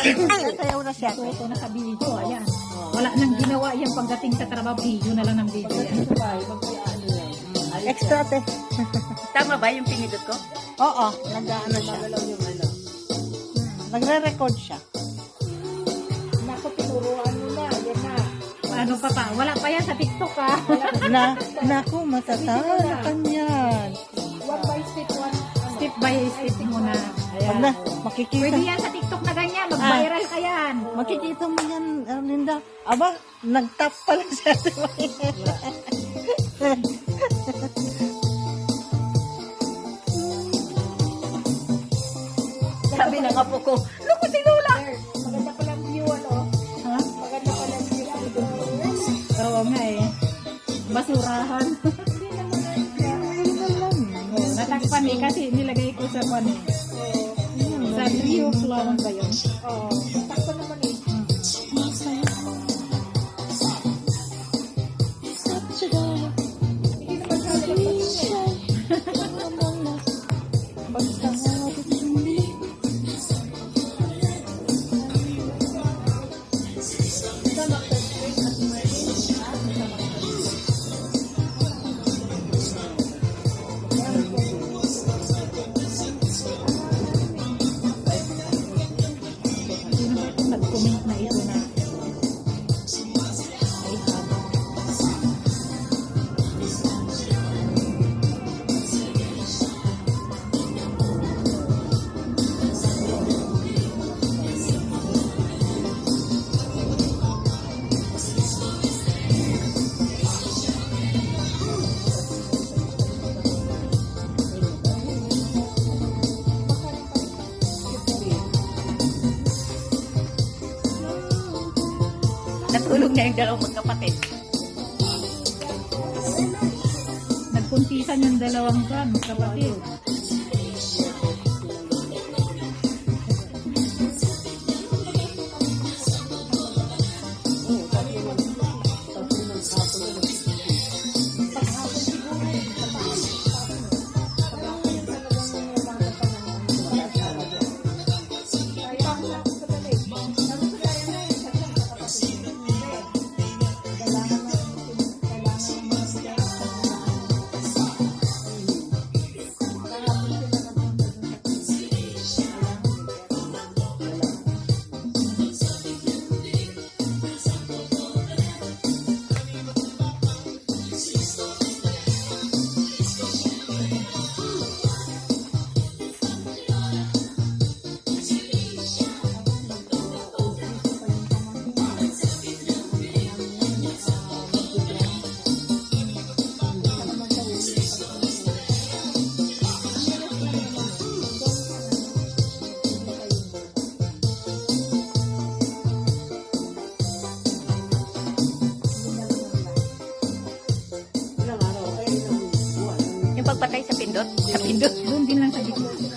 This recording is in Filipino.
Sayaw na siya. Ito nasa video, ayan. Wala nang ginawa yan pagdating sa trabaho, video na lang ng video yan. Extra te. Tama ba yung pinindot ko? Oo, nag-ano siya. Nagre-record siya. Naku, tinuruan mo na, yan na. Ano pa pa? Wala pa yan sa TikTok ha. Naku, matatalakan yan. One by step, step by step muna. Wag na, makikita. Pwede yan sa TikTok na ganyan, mag-viral ka yan. Makikita mo yan, Linda. Aba, nag-tap pala siya. Sabi ng apo ko, naku si Lola! Maganda pa lang view, ano? Ha? Maganda pa lang view. Oo nga eh. Basurahan. Natakpan eh, kasi nilagay ko sa pan eh. Sa view flow ba yun? Oo. Takpan naman eh. Nag-comment na ito na Natulog na yung dalawang magkapatid. nagpuntisan yung dalawang kan, kapatid. Yung pagpatay sa pindot. Sa pindot. Doon din lang sa gitna.